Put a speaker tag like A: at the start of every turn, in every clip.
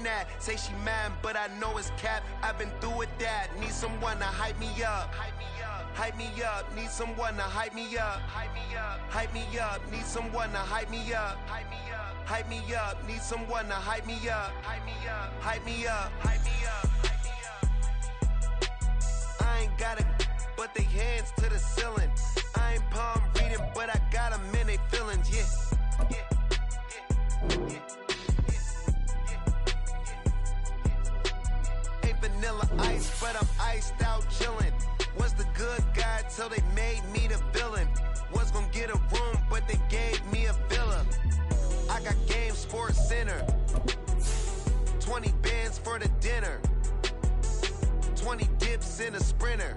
A: that. Say she mad, but I know it's cap. I've been through with that. Need someone to hype me up. Hype me up. Need someone to hype me up. Hype me up. Need someone to hype me up. Hype me up. Need someone to hype me up. Hype me up. I ain't got it, but they hands to the ceiling. I ain't palm reading, but I got them in they feelings. Ain't vanilla ice, but I'm iced out chillin'. Was the good guy till they made me the villain. Was gonna get a room, but they gave me a villa. I got game Sports Center. 20 bands for the dinner. 20 dips in a sprinter.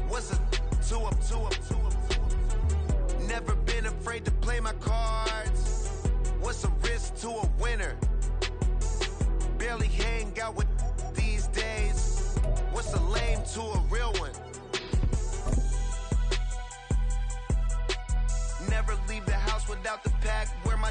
A: What's a two up? Never been afraid to play my cards. What's a risk to a winner? Barely hang out with these days. What's a lame to a real one? Never leave the house without the pack. Where my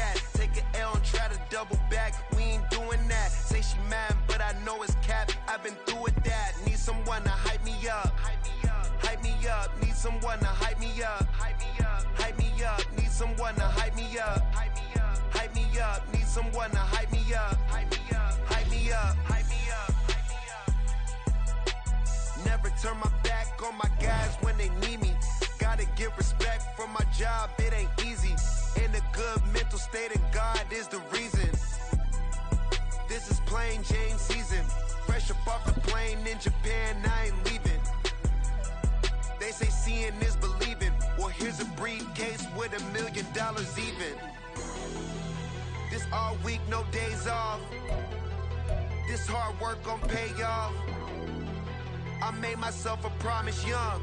A: at? Take an L and try to double back. We ain't doing that. Say she mad, but I know it's cap. I've been through with that. Need someone to hype me up. Hype me up. Need someone to hype me up. Hype me up. Need someone to hype me up. Hype me up. Need someone to hype me up. Hype me up. Never turn my back on my guys when they need me. Gotta give respect for my job, it ain't easy. In a good mental state, and God is the reason. This is plain Jane season. Fresh up off the plane in Japan, I ain't leaving. They say seeing is believing. Well, here's a briefcase with $1 million even. This all week, no days off. This hard work gon' pay off. I made myself a promise young.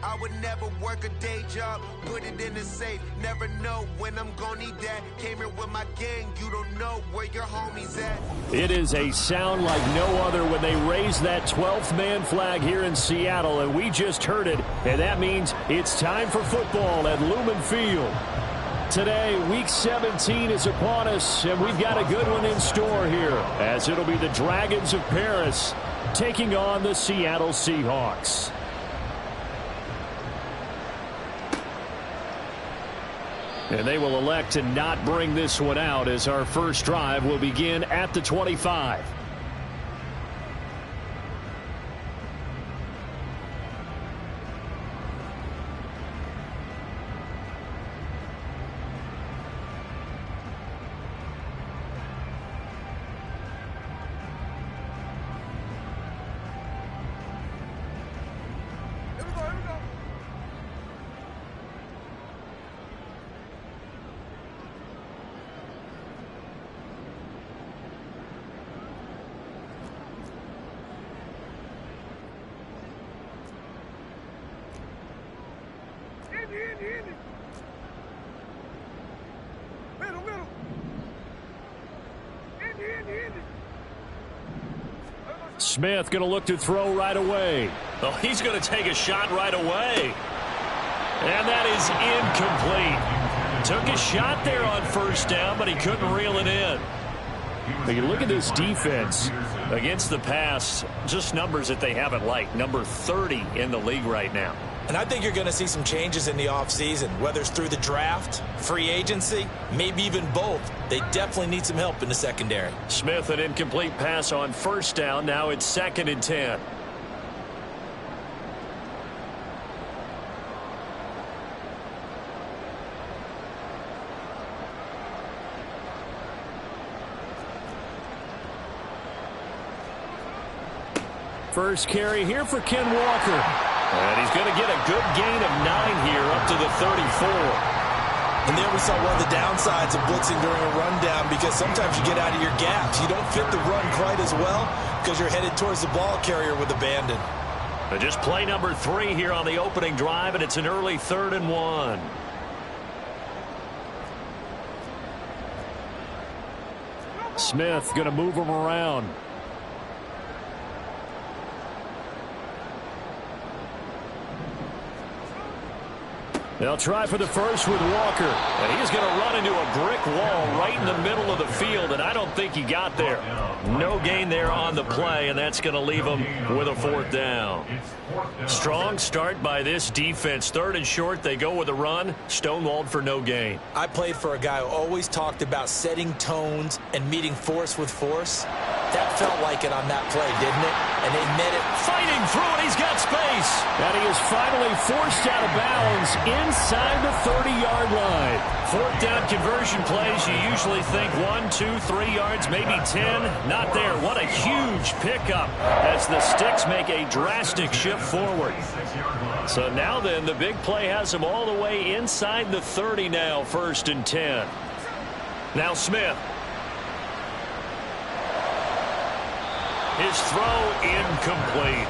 A: I would never work a day job, put it in the safe. Never know when I'm gonna need that. Came here with my gang, you don't know where your homies at.
B: It is a sound like no other when they raise that 12th man flag here in Seattle, and we just heard it, and that means it's time for football at Lumen Field. Today, Week 17 is upon us, and we've got a good one in store here, as it'll be the Dragons of Paris taking on the Seattle Seahawks. And they will elect to not bring this one out, as our first drive will begin at the 25. Smith going to look to throw right away.
C: Oh, he's going to take a shot right away. And that is incomplete. Took a shot there on first down, but he couldn't reel it in.
B: But you look at this defense
C: against the pass, just numbers that they haven't liked. Number 30 in the league right now.
D: And I think you're going to see some changes in the offseason, whether it's through the draft, free agency, maybe even both. They definitely need some help in the secondary.
C: Smith, an incomplete pass on first down. Now it's 2nd and 10.
B: First carry here for Ken Walker.
C: And he's going to get a good gain of 9 here up to the 34.
D: And there we saw one of the downsides of blitzing during a rundown, because sometimes you get out of your gaps. You don't fit the run quite as well because you're headed towards the ball carrier with abandon.
C: But just play number 3 here on the opening drive, and it's an early 3rd and 1.
B: Smith going to move him around. They'll try for the first with Walker.
C: And he's going to run into a brick wall right in the middle of the field, and I don't think he got there. No gain there on the play, and that's going to leave him with a 4th down. Strong start by this defense. 3rd and short, they go with a run. Stonewalled for no gain.
D: I played for a guy who always talked about setting tones and meeting force with force. That felt like it on that play, didn't it? And they met it.
C: Fighting through it, he's got space.
B: And he is finally forced out of bounds inside the 30-yard line.
C: 4th down conversion plays, you usually think 1, 2, 3 yards, maybe 10. Not there. What a huge pickup as the Sticks make a drastic shift forward. So now then, the big play has him all the way inside the 30 now, 1st and 10. Now Smith. His throw incomplete.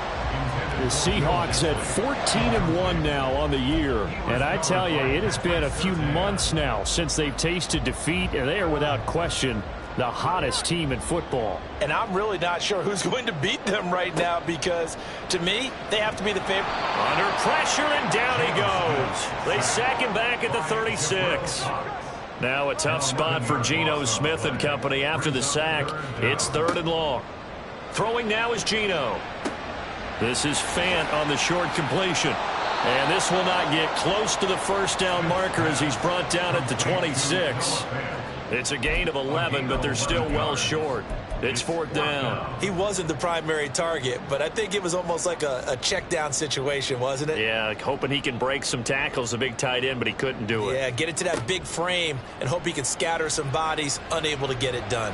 B: The Seahawks at 14-1 now on the year. And I tell you, it has been a few months now since they've tasted defeat, and they are without question the hottest team in football.
D: And I'm really not sure who's going to beat them right now because, to me, they have to be the favorite.
C: Under pressure, and down he goes. They sack him back at the 36. Now a tough spot for Geno Smith and company after the sack. It's 3rd and long. Throwing now is Geno. This is Fant on the short completion. And this will not get close to the 1st down marker as he's brought down at the 26. It's a gain of 11, but they're still well short. It's 4th down.
D: He wasn't the primary target, but I think it was almost like a check down situation, wasn't it?
C: Yeah, hoping he can break some tackles, a big tight end, but he couldn't do it.
D: Yeah, get it to that big frame and hope he can scatter some bodies, unable to get it done.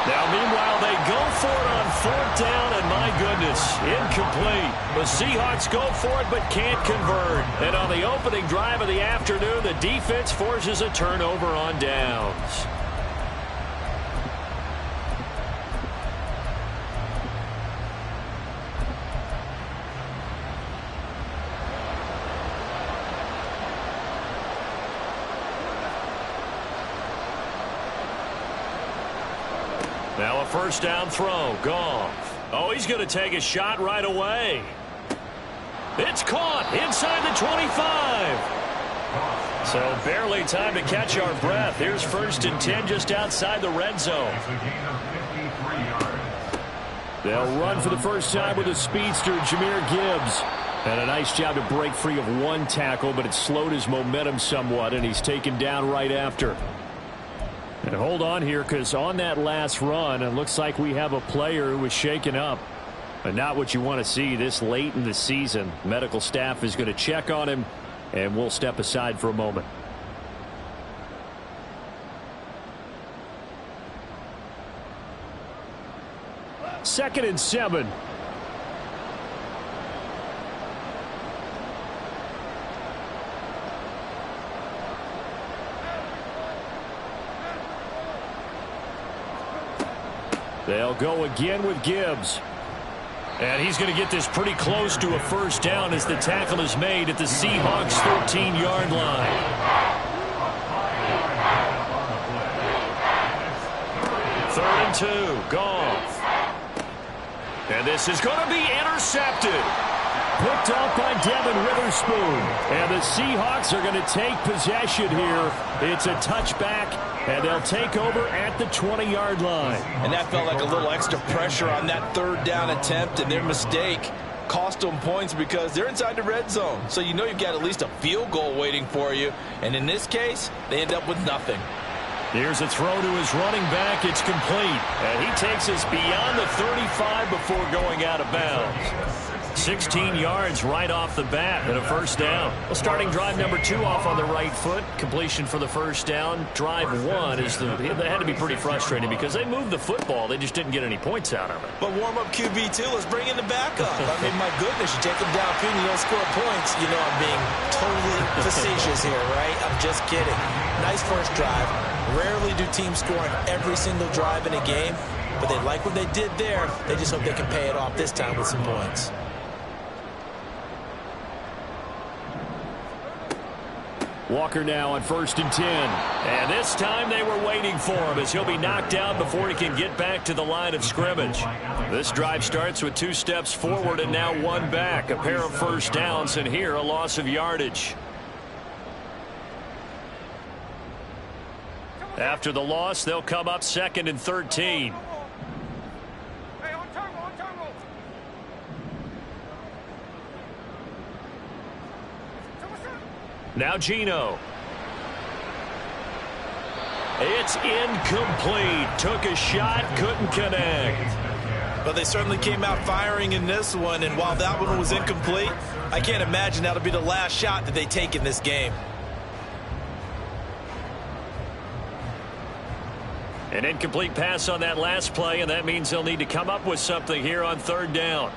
C: Now, meanwhile, they go for it on 4th down, and my goodness, incomplete. The Seahawks go for it but can't convert. And on the opening drive of the afternoon, the defense forces a turnover on downs. Now a 1st down throw. Goff. Oh, he's going to take a shot right away. It's caught inside the 25. So barely time to catch our breath. Here's 1st and 10 just outside the red zone.
B: They'll run for the first time with a speedster, Jahmyr Gibbs. And a nice job to break free of one tackle, but it slowed his momentum somewhat, and he's taken down right after. And hold on here, because on that last run, it looks like we have a player who was shaken up. But not what you want to see this late in the season. Medical staff is going to check on him, and we'll step aside for a moment. Second and 7. They'll go again with Gibbs.
C: And he's going to get this pretty close to a 1st down as the tackle is made at the Seahawks 13-yard line. Third and 2. Goff. And this is going to be intercepted.
B: Picked off by Devin Witherspoon. And the Seahawks are going to take possession here. It's a touchback, and they'll take over at the 20-yard line.
D: And that felt like a little extra pressure on that 3rd down attempt, and their mistake cost them points because they're inside the red zone. So you know you've got at least a field goal waiting for you. And in this case, they end up with nothing.
C: Here's a throw to his running back. It's complete. And he takes us beyond the 35 before going out of bounds. 16 yards right off the bat and a 1st down. Well, starting drive number 2 off on the right foot. Completion for the 1st down. Drive 1 is they had to be pretty frustrating because they moved the football. They just didn't get any points out of it.
D: But warm up QB2. Let's bring in the backup. I mean, my goodness, you take them downfield and you don't score points. You know I'm being totally facetious here, right? I'm just kidding. Nice first drive. Rarely do teams score on every single drive in a game, but they like what they did there. They just hope they can pay it off this time with some points.
B: Walker now on 1st and 10.
C: And this time they were waiting for him as he'll be knocked down before he can get back to the line of scrimmage. This drive starts with 2 steps forward and now 1 back. A pair of first downs, and here a loss of yardage. After the loss, they'll come up 2nd and 13. Now Geno. It's incomplete. Took a shot, couldn't connect.
D: But they certainly came out firing in this one, and while that one was incomplete, I can't imagine that'll be the last shot that they take in this game.
C: An incomplete pass on that last play, and that means they'll need to come up with something here on 3rd down.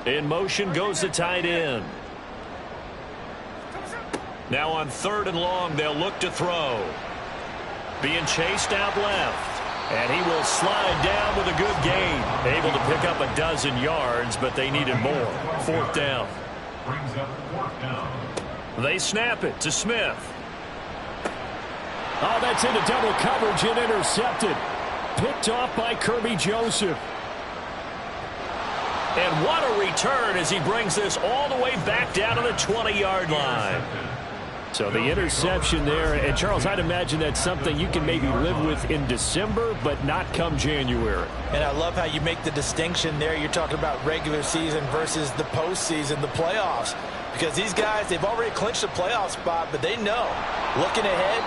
C: In motion goes the tight end. Now on 3rd and long, they'll look to throw. Being chased out left. And he will slide down with a good gain. Able to pick up a dozen yards, but they needed more. 4th down. They snap it to Smith.
B: Oh, that's into double coverage and intercepted. Picked off by Kirby Joseph.
C: And what a return as he brings this all the way back down to the 20-yard line.
B: So the interception there, and Charles, I'd imagine that's something you can maybe live with in December, but not come January.
D: And I love how you make the distinction there. You're talking about regular season versus the postseason, the playoffs. Because these guys, they've already clinched a playoff spot, but they know, looking ahead,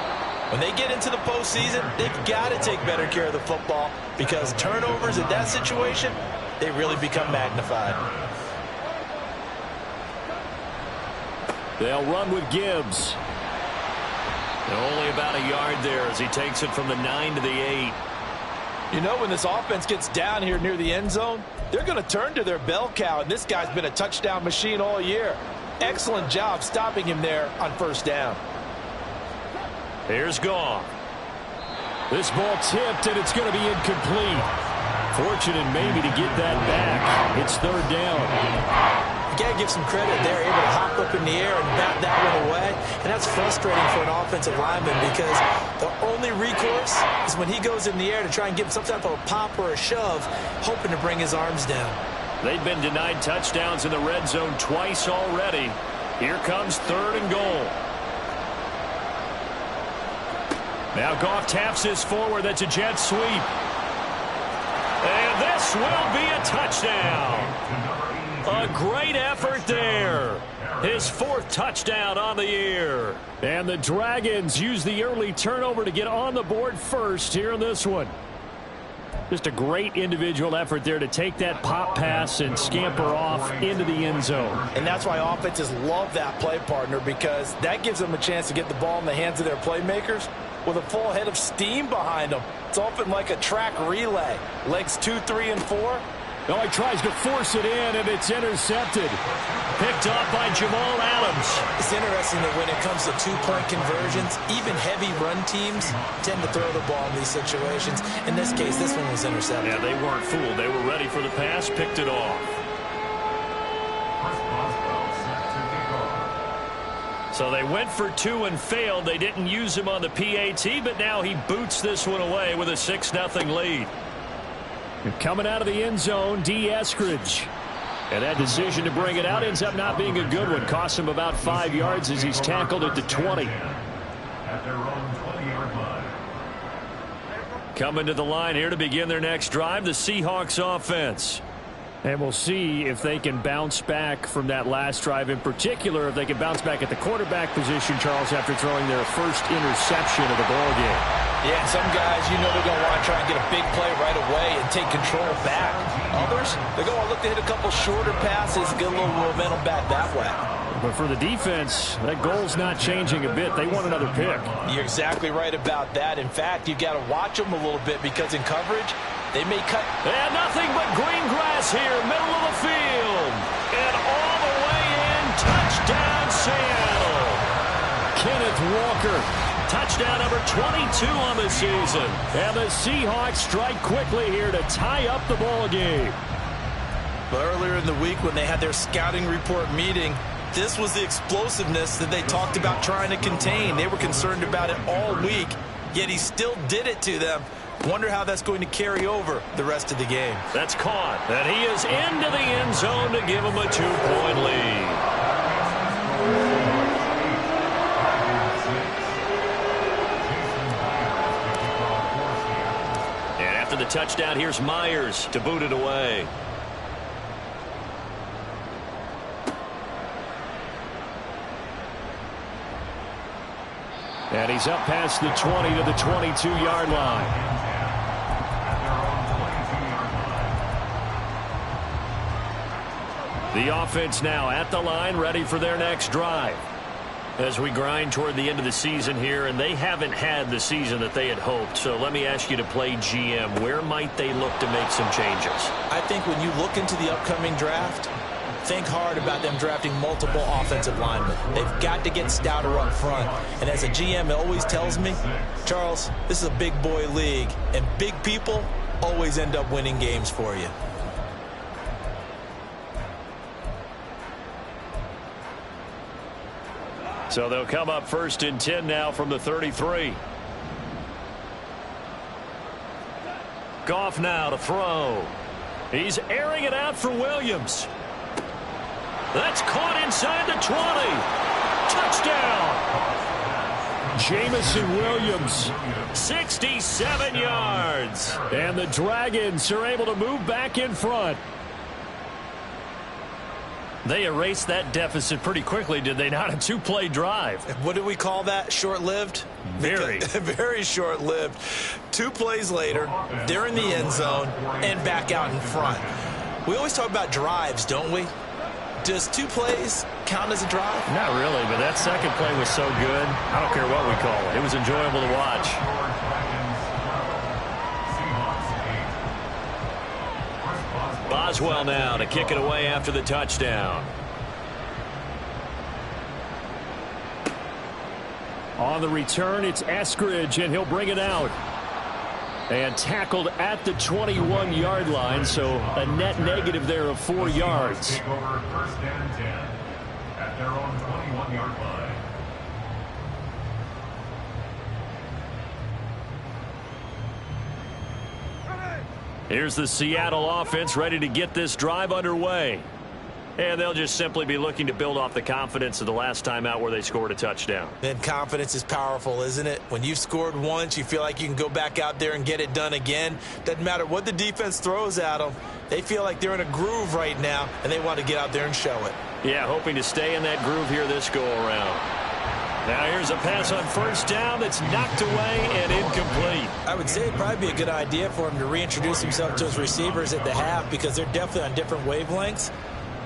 D: when they get into the postseason, they've got to take better care of the football because turnovers in that situation, they really become magnified.
B: They'll run with Gibbs.
C: Only about a yard there as he takes it from the 9 to the 8.
D: You know, when this offense gets down here near the end zone, they're going to turn to their bell cow, and this guy's been a touchdown machine all year. Excellent job stopping him there on 1st down.
C: Here's Goff.
B: This ball tipped, and it's going to be incomplete. Fortunate maybe to get that back. It's 3rd down.
D: You got to give some credit. They're able to hop up in the air and bat that one away. And that's frustrating for an offensive lineman because the only recourse is when he goes in the air to try and give some type of a pop or a shove, hoping to bring his arms down.
C: They've been denied touchdowns in the red zone twice already. Here comes 3rd and goal. Now Goff taps this forward. That's a jet sweep. And this will be a touchdown. A great effort there. His 4th touchdown on the year.
B: And the Dragons use the early turnover to get on the board first here in this one. Just a great individual effort there to take that pop pass and scamper off into the end zone.
D: And that's why offenses love that play, partner, because that gives them a chance to get the ball in the hands of their playmakers with a full head of steam behind them. It's often like a track relay. Legs 2, 3, and 4.
B: No, he tries to force it in, and it's intercepted.
C: Picked off by Jamal Adams.
D: It's interesting that when it comes to 2-point conversions, even heavy run teams tend to throw the ball in these situations. In this case, this one was intercepted.
C: Yeah, they weren't fooled. They were ready for the pass, picked it off. So they went for 2 and failed. They didn't use him on the PAT, but now he boots this one away with a 6-0 lead.
B: Coming out of the end zone, D. Eskridge. And that decision to bring it out ends up not being a good one. Costs him about 5 yards as he's tackled at the 20.
C: Coming to the line here to begin their next drive, the Seahawks offense.
B: And we'll see if they can bounce back from that last drive. In particular, if they can bounce back at the quarterback position, Charles, after throwing their first interception of the ball game.
D: Yeah, and some guys, you know, they're going to want to try and get a big play right away and take control back. Others, they're going to look to hit a couple shorter passes, get a little momentum back that way.
B: But for the defense, that goal's not changing a bit. They want another pick.
D: You're exactly right about that. In fact, you've got to watch them a little bit because in coverage, they may cut.
C: And nothing but green grass here, middle of the field. And all the way in, touchdown Seattle.
B: Kenneth Walker.
C: Touchdown number 22 on the season.
B: And the Seahawks strike quickly here to tie up the ball game.
D: But earlier in the week when they had their scouting report meeting, This was the explosiveness that they talked about trying to contain. They were concerned about it all week, yet he still did it to them. Wonder how that's going to carry over the rest of the game.
C: That's caught, and he is into the end zone to give him a 2-point lead. And after the touchdown, here's Myers to boot it away.
B: And he's up past the 20 to the 22-yard line. The offense now at the line, ready for their next drive. As we grind toward the end of the season here, and they haven't had the season that they had hoped. So let me ask you to play GM. Where might they look to make some changes?
D: I think when you look into the upcoming draft, think hard about them drafting multiple offensive linemen. They've got to get stouter up front. And as a GM, it always tells me, Charles, this is a big boy league, and big people always end up winning games for you.
C: So they'll come up 1st and 10 now from the 33. Goff now to throw. He's airing it out for Williams. That's caught inside the 20. Touchdown.
B: Jamison Williams.
C: 67 yards.
B: And the Dragons are able to move back in front.
C: They erased that deficit pretty quickly, did they not? A 2-play drive.
D: What do we call that? Short-lived?
C: Very.
D: Very short-lived. 2 plays later, they're in the end zone and back out in front. We always talk about drives, don't we? Does 2 plays count as a drive?
C: Not really, but that second play was so good. I don't care what we call it. It was enjoyable to watch. Boswell now to kick it away after the touchdown.
B: On the return, it's Eskridge, and he'll bring it out. And tackled at the 21-yard line, so a net negative there of 4 yards.
E: Take over 1st and 10 at their own 21-yard line.
C: Here's the Seattle offense ready to get this drive underway. And they'll just simply be looking to build off the confidence of the last time out where they scored a touchdown.
D: Then confidence is powerful, isn't it? When you've scored once, you feel like you can go back out there and get it done again. Doesn't matter what the defense throws at them. They feel like they're in a groove right now, and they want to get out there and show it.
C: Yeah, hoping to stay in that groove here this go-around. Now here's a pass on 1st down that's knocked away and incomplete.
D: I would say it'd probably be a good idea for him to reintroduce himself to his receivers at the half because they're definitely on different wavelengths.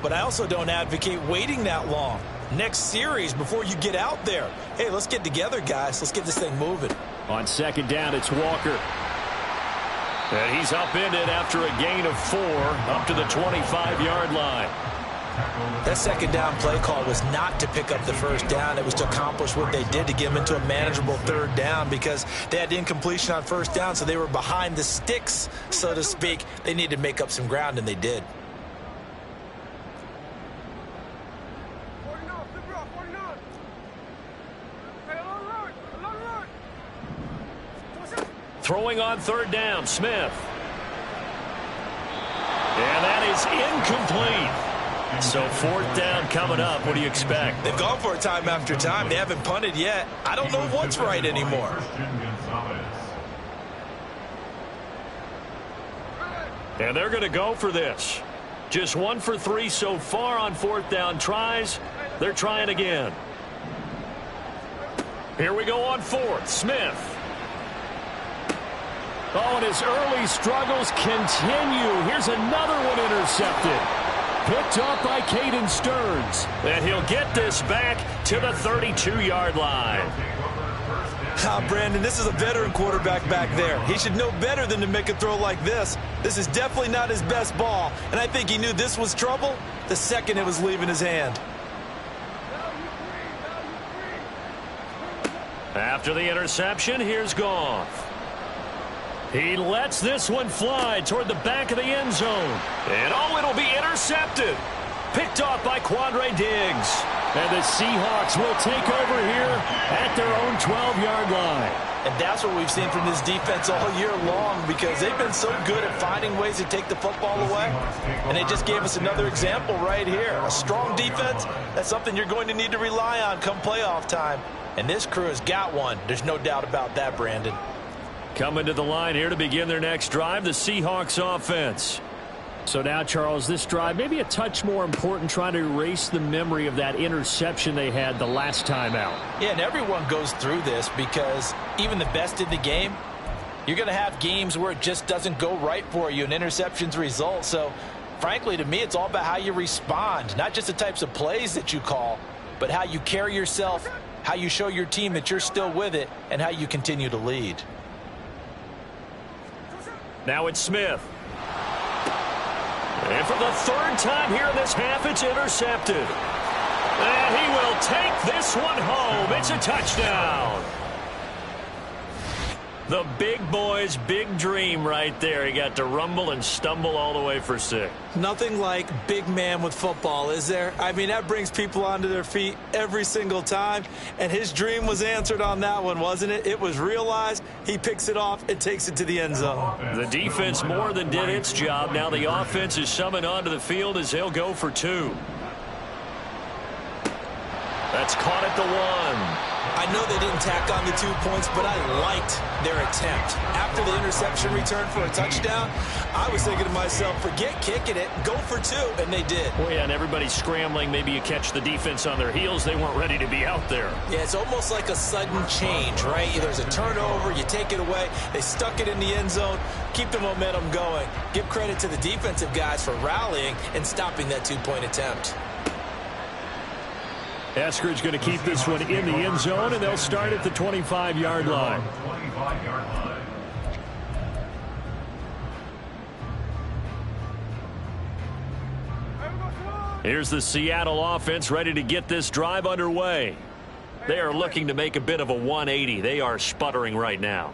D: But I also don't advocate waiting that long. Next series before you get out there. Hey, let's get together, guys. Let's get this thing moving.
B: On 2nd down, it's Walker.
C: And he's upended after a gain of 4 up to the 25-yard line.
D: That 2nd down play call was not to pick up the 1st down. It was to accomplish what they did to get them into a manageable 3rd down because they had incompletion on 1st down, so they were behind the sticks, so to speak. They needed to make up some ground, and they did.
C: Throwing on 3rd down, Smith. And that is incomplete. So 4th down coming up. What do you expect?
D: They've gone for it time after time. They haven't punted yet. I don't know what's right anymore.
C: And they're going to go for this. Just 1 for 3 so far on 4th down tries. They're trying again. Here we go on 4th. Smith.
B: Oh, and his early struggles continue. Here's another one intercepted. Picked up by Caden Stearns.
C: And he'll get this back to the 32-yard line.
D: Brandon, this is a veteran quarterback back there. He should know better than to make a throw like this. This is definitely not his best ball, and I think he knew this was trouble the second it was leaving his hand.
C: After the interception, here's Goff. He lets this one fly toward the back of the end zone. And, oh, it'll be intercepted. Picked off by Quandre Diggs.
B: And the Seahawks will take over here at their own 12-yard line.
D: And that's what we've seen from this defense all year long, because they've been so good at finding ways to take the football away. And they just gave us another example right here. A strong defense, that's something you're going to need to rely on come playoff time. And this crew has got one. There's no doubt about that, Brandon.
B: Coming to the line here to begin their next drive, the Seahawks offense. So now, Charles, this drive maybe a touch more important, trying to erase the memory of that interception they had the last time out.
D: Yeah, and everyone goes through this, because even the best in the game, you're going to have games where it just doesn't go right for you, and interceptions result. So, frankly, to me, it's all about how you respond, not just the types of plays that you call, but how you carry yourself, how you show your team that you're still with it, and how you continue to lead.
B: Now it's Smith. And for the third time here in this half, it's intercepted. And he will take this one home. It's a touchdown. The big boy's big dream right there. He got to rumble and stumble all the way for 6.
D: Nothing like big man with football, is there? I mean, that brings people onto their feet every single time. And his dream was answered on that one, wasn't it? It was realized. He picks it off and takes it to the end zone.
B: The defense more than did its job. Now the offense is summoned onto the field as they'll go for 2. That's caught at the 1.
D: I know they didn't tack on the 2 points, but I liked their attempt. After the interception return for a touchdown, I was thinking to myself, forget kicking it, go for 2, and they did.
B: Well, yeah, and everybody's scrambling. Maybe you catch the defense on their heels. They weren't ready to be out there.
D: Yeah, it's almost like a sudden change, right? There's a turnover, you take it away, they stuck it in the end zone, keep the momentum going. Give credit to the defensive guys for rallying and stopping that 2-point attempt.
B: Eskridge going to keep this one in the end zone, and they'll start at the 25-yard line. Here's the Seattle offense ready to get this drive underway. They are looking to make a bit of a 180. They are sputtering right now.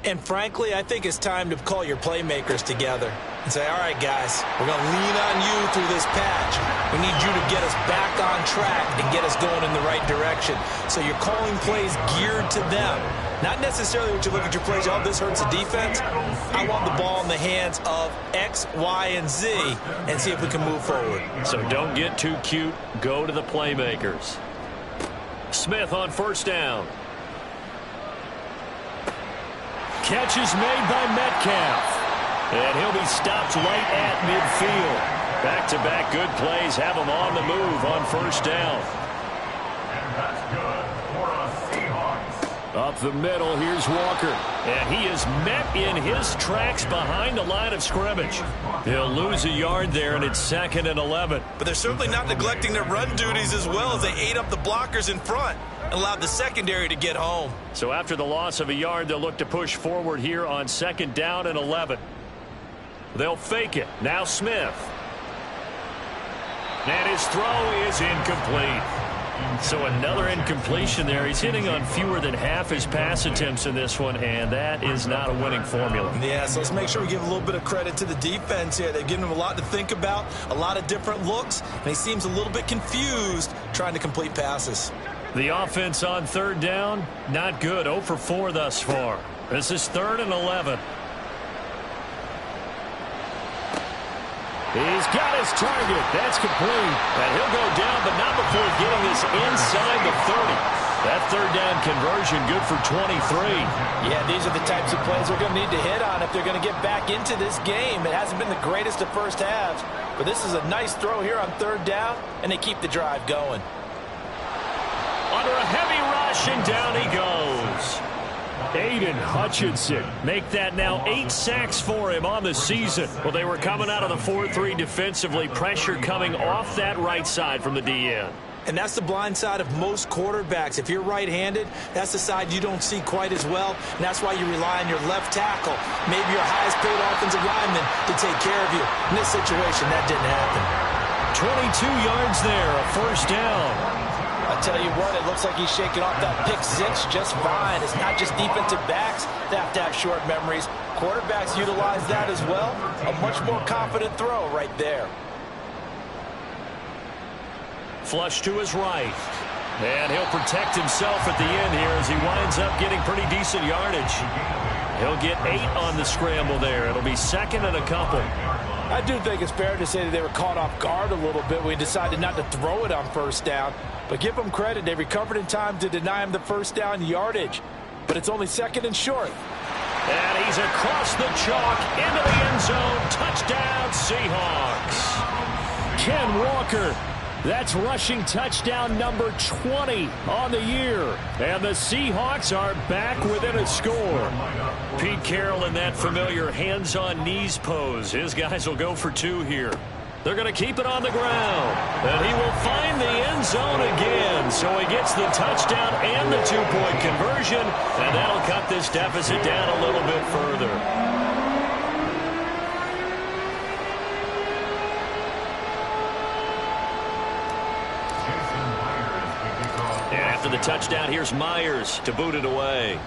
D: And frankly, I think it's time to call your playmakers together and say, all right, guys, we're going to lean on you through this patch. We need you to get us back on track and get us going in the right direction. So you're calling plays geared to them. Not necessarily when you look at your plays, oh, this hurts the defense. I want the ball in the hands of X, Y, and Z and see if we can move forward.
B: So don't get too cute. Go to the playmakers. Smith on first down. Catch is made by Metcalf. And he'll be stopped right at midfield. Back-to-back good plays have him on the move on first down.
E: And that's good for a Seahawks.
B: Up the middle, here's Walker. And he is met in his tracks behind the line of scrimmage. He'll lose a yard there, and it's 2nd and 11.
D: But they're certainly not neglecting their run duties as well, as they ate up the blockers in front and allowed the secondary to get home.
B: So after the loss of a yard, they'll look to push forward here on 2nd down and 11. They'll fake it. Now Smith. And his throw is incomplete. So another incompletion there. He's hitting on fewer than half his pass attempts in this one, and that is not a winning formula.
D: Yeah, so let's make sure we give a little bit of credit to the defense here. They've given him a lot to think about, a lot of different looks, and he seems a little bit confused trying to complete passes.
B: The offense on 3rd down, not good. 0 for 4 thus far. This is 3rd and 11. He's got his target. That's complete. And he'll go down, but not before getting this inside the 30. That 3rd down conversion good for 23.
D: Yeah, these are the types of plays they're going to need to hit on if they're going to get back into this game. It hasn't been the greatest of first halves, but this is a nice throw here on 3rd down, and they keep the drive going.
B: Under a heavy rush, and down he goes. Aiden Hutchinson, make that now 8 sacks for him on the season. Well, they were coming out of the 4-3 defensively. Pressure coming off that right side from the DN.
D: And that's the blind side of most quarterbacks. If you're right-handed, that's the side you don't see quite as well. And that's why you rely on your left tackle, maybe your highest-paid offensive lineman, to take care of you. In this situation, that didn't happen.
B: 22 yards there, a first down.
D: I tell you what, it looks like he's shaking off that pick six just fine. It's not just defensive backs that have to have short memories. Quarterbacks utilize that as well. A much more confident throw right there.
C: Flush to his right. And he'll protect himself at the end here as he winds up getting pretty decent yardage. He'll get 8 on the scramble there. It'll be second and a couple.
D: I do think it's fair to say that they were caught off guard a little bit when he decided not to throw it on first down. But give them credit. They recovered in time to deny him the first down yardage. But it's only second and short.
C: And he's across the chalk into the end zone. Touchdown, Seahawks.
B: Ken Walker. That's rushing touchdown number 20 on the year. And the Seahawks are back within a score.
C: Pete Carroll in that familiar hands-on-knees pose. His guys will go for 2 here. They're going to keep it on the ground. And he will find the end zone again. So he gets the touchdown and the 2-point conversion. And that'll cut this deficit down a little bit further. After the touchdown, here's Myers to boot it away.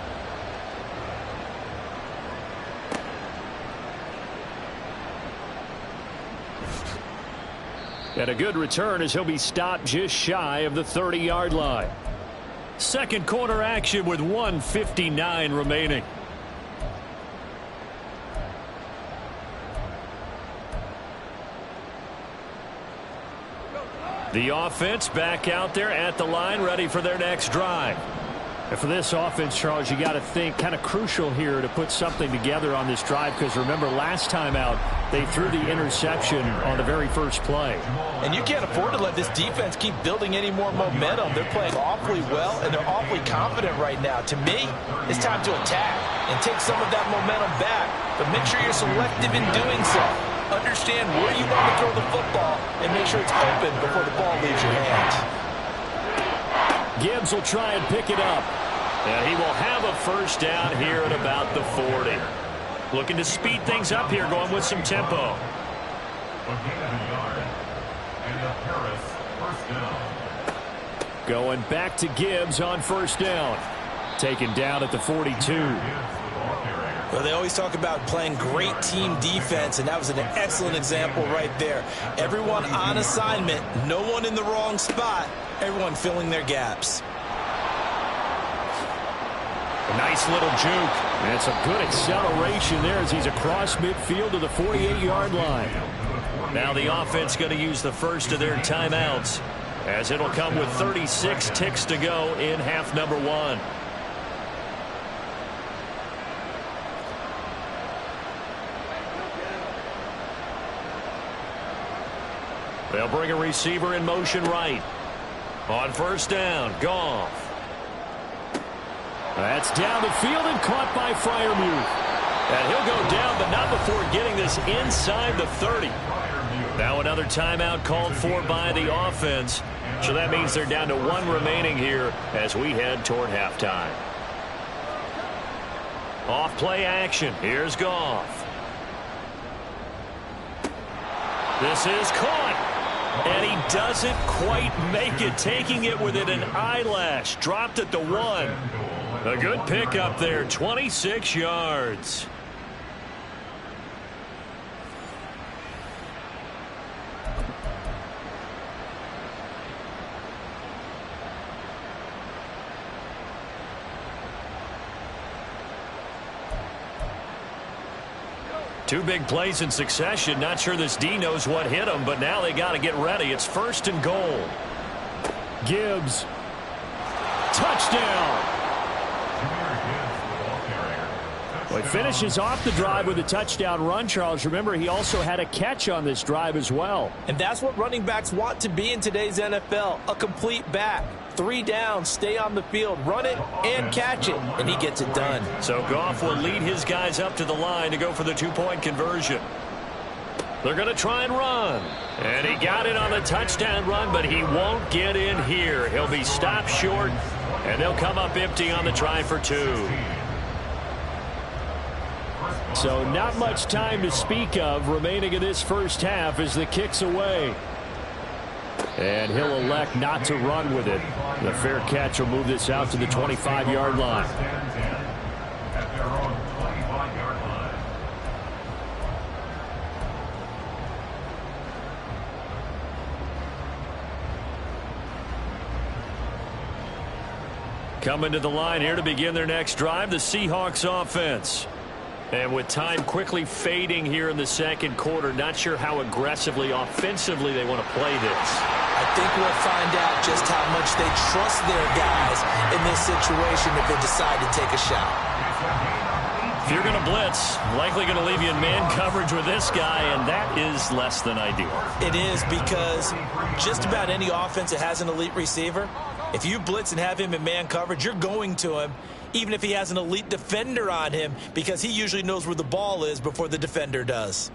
B: And a good return as he'll be stopped just shy of the 30-yard line.
C: Second quarter action with 1:59 remaining. The offense back out there at the line, ready for their next drive.
B: And for this offense, Charles, you got to think kind of crucial here to put something together on this drive, because remember last time out they threw the interception on the very first play.
D: And you can't afford to let this defense keep building any more momentum. They're playing awfully well, and they're awfully confident right now. To me, it's time to attack and take some of that momentum back, but make sure you're selective in doing so. Understand where you want to throw the football and make sure it's open before the ball leaves your hands.
B: Gibbs will try and pick it up.
C: And he will have a first down here at about the 40. Looking to speed things up here, going with some tempo.
B: Going back to Gibbs on first down. Taken down at the 42.
D: Well, they always talk about playing great team defense, and that was an excellent example right there. Everyone on assignment, no one in the wrong spot, everyone filling their gaps.
B: A nice little juke. And it's a good acceleration there as he's across midfield to the 48-yard line.
C: Now the offense going to use the first of their timeouts, as it'll come with 36 ticks to go in half number 1. They'll bring a receiver in motion right. On first down, Goff.
B: That's down the field and caught by Freiermuth.
C: And he'll go down, but not before getting this inside the 30. Now another timeout called for by the offense. So that means they're down to 1 remaining here as we head toward halftime. Off play action. Here's Goff. This is caught. And he doesn't quite make it, taking it within an eyelash. Dropped at the 1. A good pickup there, 26 yards. Two big plays in succession. Not sure this D knows what hit him, but now they got to get ready. It's first and goal.
B: Gibbs. Touchdown. Well, he finishes off the drive with a touchdown run, Charles. Remember, he also had a catch on this drive as well.
D: And that's what running backs want to be in today's NFL, a complete back. 3 downs, stay on the field, run it, and catch it, and he gets it done.
C: So Goff will lead his guys up to the line to go for the 2-point conversion. They're going to try and run. And he got it on the touchdown run, but he won't get in here. He'll be stopped short, and they'll come up empty on the try for 2.
B: So not much time to speak of remaining in this first half as the kick's away. And he'll elect not to run with it. The fair catch will move this out to the 25-yard line.
C: Coming to the line here to begin their next drive, the Seahawks offense. And with time quickly fading here in the second quarter, not sure how aggressively, offensively they want to play this.
D: I think we'll find out just how much they trust their guys in this situation if they decide to take a shot.
C: If you're going to blitz, likely going to leave you in man coverage with this guy, and that is less than ideal.
D: It is, because just about any offense that has an elite receiver, if you blitz and have him in man coverage, you're going to him, even if he has an elite defender on him, because he usually knows where the ball is before the defender does.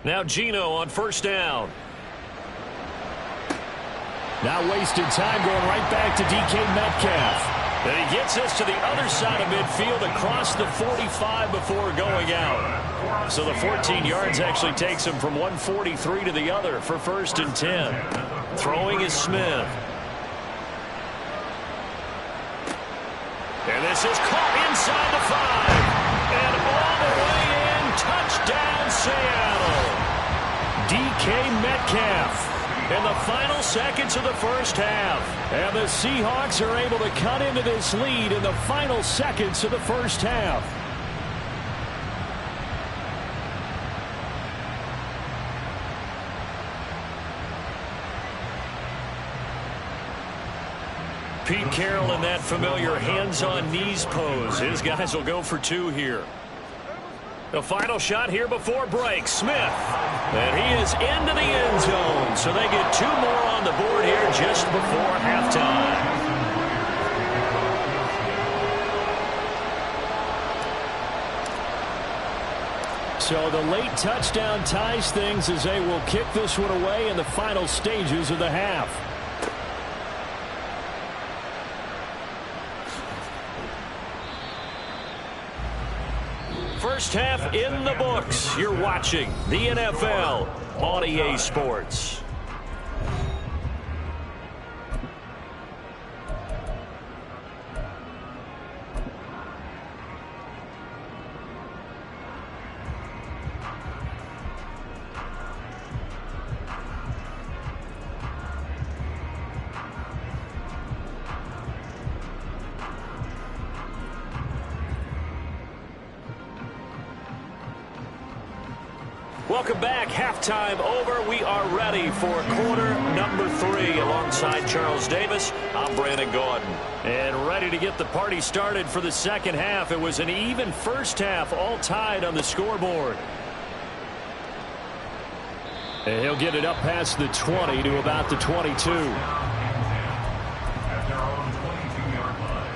C: Now Geno on first down.
B: Now wasted time going right back to DK Metcalf.
C: And he gets us to the other side of midfield across the 45 before going out. So the 14 yards actually takes him from 143 to the other for first and 10. Throwing is Smith. And this is caught inside the 5. And all the way in, touchdown Seattle. DK Metcalf in the final seconds of the first half.
B: And the Seahawks are able to cut into this lead in the final seconds of the first half.
C: Pete Carroll in that familiar hands-on knees pose. His guys will go for 2 here. The final shot here before break. Smith. And he is into the end zone. So they get 2 more on the board here just before halftime.
B: So the late touchdown ties things as they will kick this one away in the final stages of the half.
C: First half in the books. You're watching the NFL on EA Sports. Welcome back. Halftime over. We are ready for quarter number 3 alongside Charles Davis. I'm Brandon Gordon. And ready to get the party started for the second half. It was an even first half, all tied on the scoreboard.
B: And he'll get it up past the 20 to about the 22.
E: At their own 22-yard line.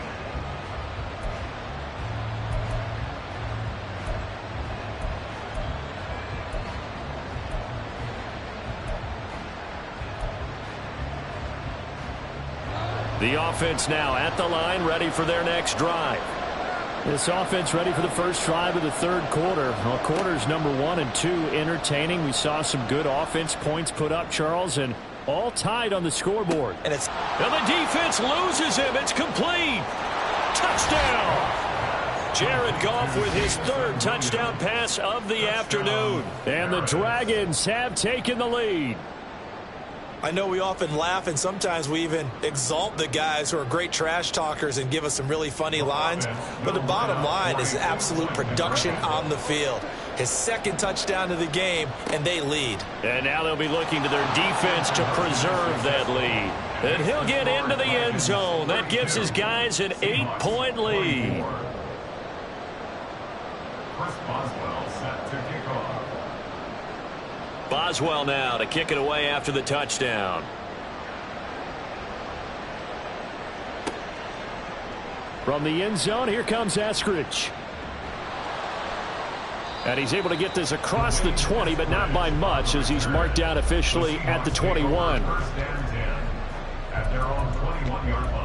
B: The offense now at the line, ready for their next drive. This offense ready for the first drive of the third quarter. Well, quarters number 1 and 2 entertaining. We saw some good offense points put up, Charles, and all tied on the scoreboard.
C: And the defense loses him. It's complete. Touchdown. Jared Goff with his 3rd touchdown pass of the afternoon.
B: And the Dragons have taken the lead.
D: I know we often laugh, and sometimes we even exalt the guys who are great trash talkers and give us some really funny lines. But the bottom line is absolute production on the field. His 2nd touchdown of the game, and they lead.
C: And now they'll be looking to their defense to preserve that lead. And he'll get into the end zone. That gives his guys an 8-point lead.
E: Chris Boswell set to kick off.
C: Boswell now to kick it away after the touchdown.
B: From the end zone, here comes Eskridge. And he's able to get this across the 20, but not by much, as he's marked down officially at the 21.
E: First and 10 at their own 21-yard line.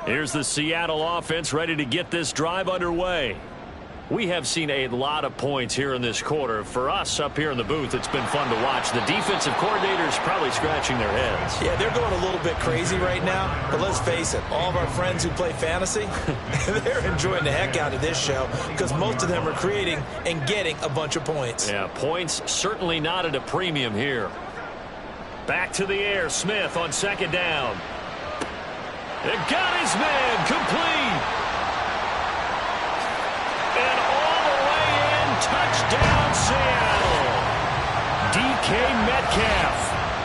C: Here's the Seattle offense ready to get this drive underway. We have seen a lot of points here in this quarter. For us up here in the booth, it's been fun to watch. The defensive coordinators probably scratching their heads.
D: Yeah, they're going a little bit crazy right now. But let's face it, all of our friends who play fantasy, they're enjoying the heck out of this show because most of them are creating and getting a bunch of points.
C: Yeah, points certainly not at a premium here. Back to the air, Smith on second down. It got his man complete. And all the way in, touchdown Seattle. DK Metcalf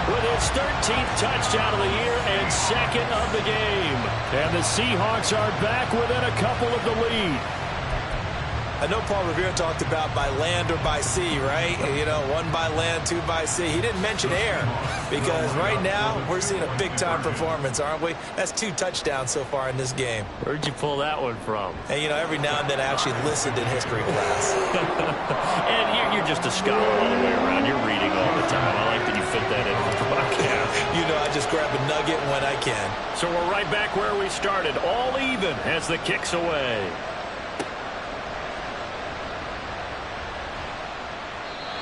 C: with his 13th touchdown of the year and second of the game.
B: And the Seahawks are back within a couple of the lead.
D: I know Paul Revere talked about by land or by sea, right? You know, one by land, two by sea. He didn't mention air because right now we're seeing a big-time performance, aren't we? That's 2 touchdowns so far in this game.
C: Where'd you pull that one from?
D: And, you know, every now and then I actually listened in history class.
C: And you're just a scholar all the way around. You're reading all the time. I like that you fit that in with the broadcast.
D: You know, I just grab a nugget when I can.
C: So we're right back where we started, all even as the kick's away.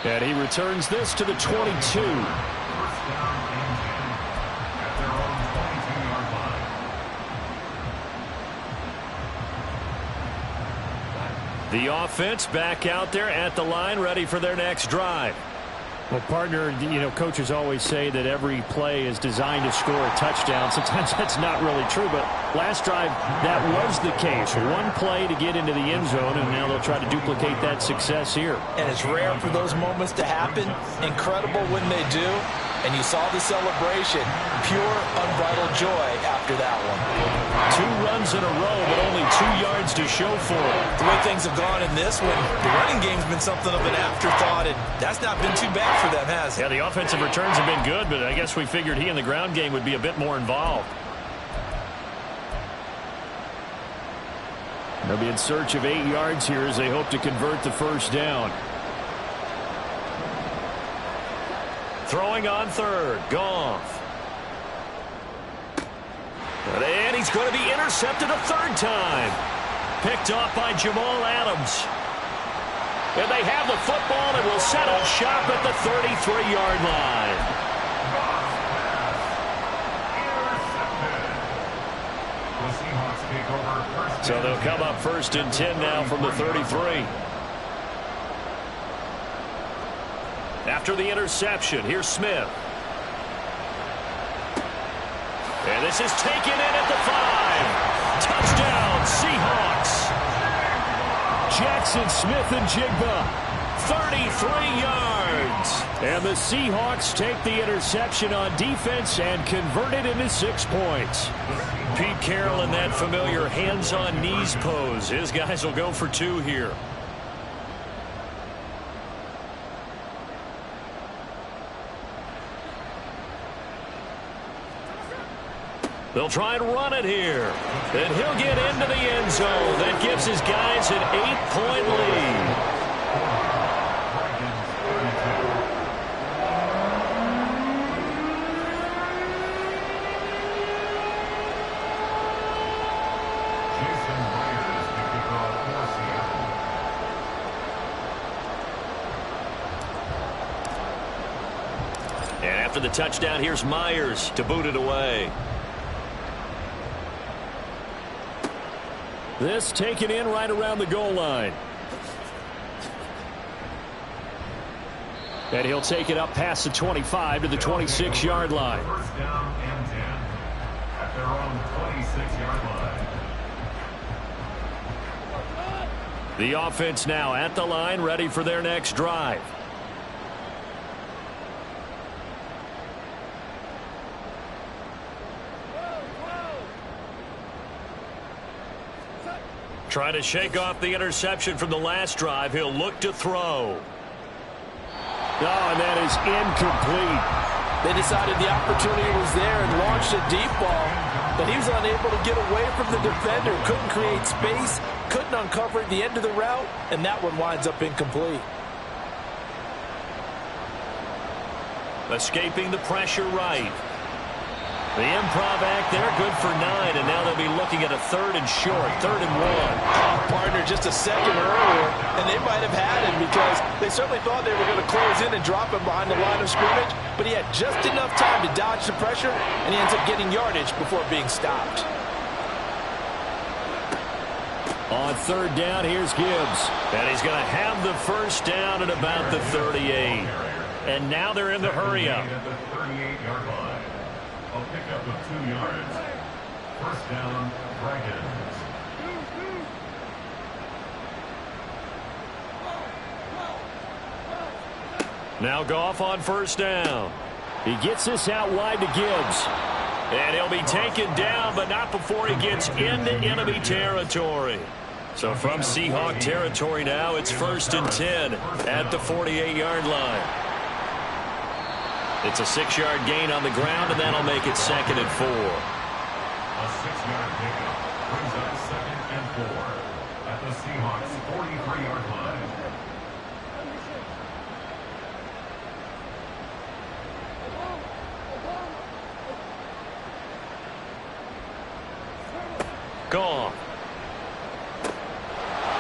B: And he returns this to the 22.
E: First down and 10 at their own 22-yard line.
C: The offense back out there at the line, ready for their next drive.
B: Well, partner, you know, coaches always say that every play is designed to score a touchdown. Sometimes that's not really true, but last drive, that was the case. One play to get into the end zone, and now they'll try to duplicate that success here.
D: And it's rare for those moments to happen. Incredible when they do. And you saw the celebration. Pure, unbridled joy after that one.
C: 2 runs in a row, but only 2 yards to show for it.
D: The way things have gone in this one, the running game's been something of an afterthought, and that's not been too bad for them, has it?
C: Yeah, the offensive returns have been good, but I guess we figured he in the ground game would be a bit more involved.
B: They'll be in search of 8 yards here as they hope to convert the first down.
C: Throwing on third, Goff. And he's going to be intercepted a third time. Picked off by Jamal Adams. And they have the football and will settle shop at the 33-yard line.
E: Intercepted. The Seahawks take over first.
C: So they'll come up 1st and 10 now from the 33. After the interception, here's Smith. And this is taken in at the 5. Touchdown, Seahawks.
B: Jackson Smith and Jigba.
C: 33 yards.
B: And the Seahawks take the interception on defense and convert it into 6 points.
C: Pete Carroll in that familiar hands-on knees pose. His guys will go for 2 here. They'll try and run it here. And he'll get into the end zone. That gives his guys an 8-point lead. And after the touchdown, here's Myers to boot it away.
B: This taken in right around the goal line. And he'll take it up past the 25 to the 26-yard line.
E: First down and 10 at their own 26-yard line.
C: The offense now at the line, ready for their next drive. Trying to shake off the interception from the last drive. He'll look to throw.
B: Oh, and that is incomplete.
D: They decided the opportunity was there and launched a deep ball, but he was unable to get away from the defender. Couldn't create space, couldn't uncover the end of the route, and that one winds up incomplete.
C: Escaping the pressure right. The improv act there, good for 9, and now they'll be looking at a 3rd and short, 3rd and 1.
D: Oh, partner, just a second earlier, and they might have had him because they certainly thought they were going to close in and drop him behind the line of scrimmage, but he had just enough time to dodge the pressure, and he ends up getting yardage before being stopped.
B: On 3rd down, here's Gibbs.
C: And he's going to have the first down at about the 38. And now they're in the hurry-up.
E: At the 38-yard line. A pickup of 2 yards. First down, Dragons.
C: Now Goff on first down.
B: He gets this out wide to Gibbs.
C: And he'll be taken down, but not before he gets into enemy territory. So from Seahawk territory now, it's 1st and 10 at the 48-yard line. It's a 6-yard gain on the ground, and that'll make it 2nd and 4.
E: A 6-yard pickup brings up 2nd and 4 at the Seahawks 43-yard line.
C: Gone.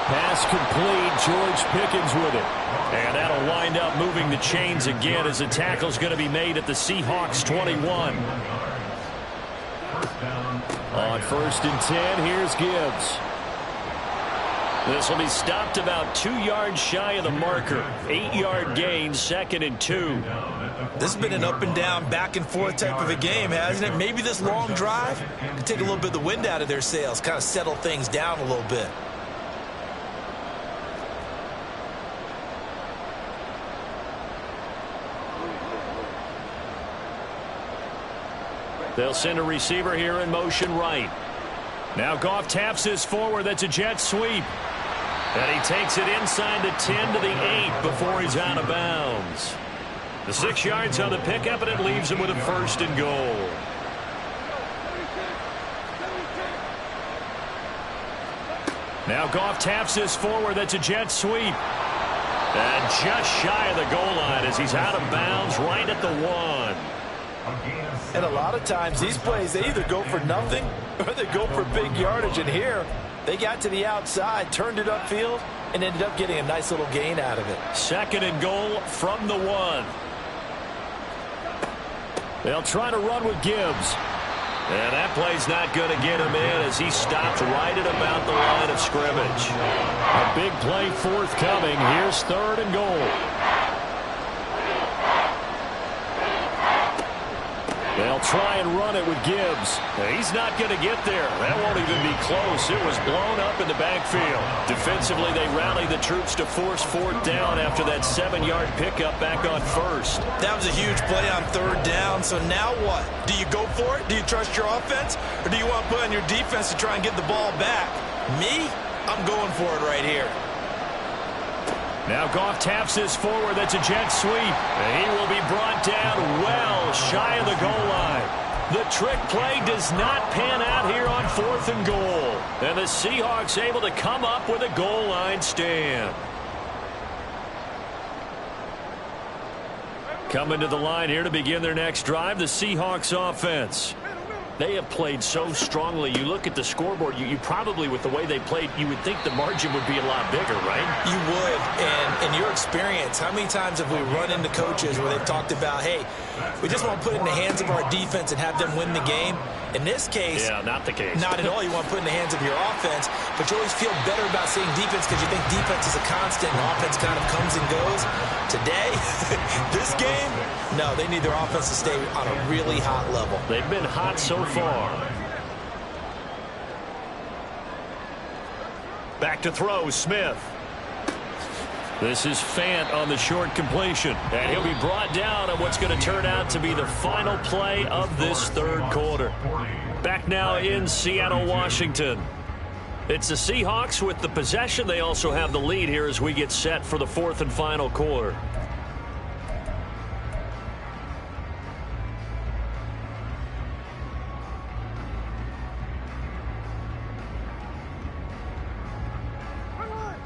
B: Pass complete. George Pickens with it.
C: And that'll wind up moving the chains again as the tackle's going to be made at the Seahawks 21.
B: On 1st and 10, here's Gibbs.
C: This will be stopped about 2 yards shy of the marker. 8-yard gain, 2nd and 2.
D: This has been an up and down, back and forth type of a game, hasn't it? Maybe this long drive could take a little bit of the wind out of their sails, kind of settle things down a little bit.
C: They'll send a receiver here in motion right. Now Goff taps this forward. That's a jet sweep. And he takes it inside the 10 to the 8 before he's out of bounds. The 6 yards on the pickup, and it leaves him with a 1st and goal. Now Goff taps this forward. That's a jet sweep. And just shy of the goal line as he's out of bounds right at the 1.
D: And a lot of times these plays, they either go for nothing or they go for big yardage. And here, they got to the outside, turned it upfield, and ended up getting a nice little gain out of it.
C: 2nd and goal from the 1.
B: They'll try to run with Gibbs.
C: And that play's not going to get him in as he stopped right at about the line of scrimmage.
B: A big play forthcoming. Here's 3rd and goal. They'll try and run it with Gibbs.
C: He's not going to get there. That won't even be close. It was blown up in the backfield. Defensively, they rallied the troops to force 4th down after that 7-yard pickup back on 1st.
D: That was a huge play on 3rd down. So now what? Do you go for it? Do you trust your offense? Or do you want to put on your defense to try and get the ball back? Me? I'm going for it right here.
C: Now Goff taps this forward. That's a jet sweep. And he will be brought down well shy of the goal line. The trick play does not pan out here on 4th and goal. And the Seahawks able to come up with a goal line stand. Coming to the line here to begin their next drive, the Seahawks offense. They have played so strongly. You look at the scoreboard, you probably, with the way they played, you would think the margin would be a lot bigger, right?
D: You would. And in your experience, how many times have we run into coaches where they've talked about, hey, we just want to put it in the hands of our defense and have them win the game? In this case,
C: yeah, not the case.
D: Not at all. You want to put it in the hands of your offense, but you always feel better about saying defense because you think defense is a constant and offense kind of comes and goes. Today, this game, no, they need their offense to stay on a really hot level.
C: They've been hot so far. Back to throw, Smith. This is Fant on the short completion. And he'll be brought down on what's going to turn out to be the final play of this 3rd quarter. Back now in Seattle, Washington. It's the Seahawks with the possession. They also have the lead here as we get set for the 4th and final quarter.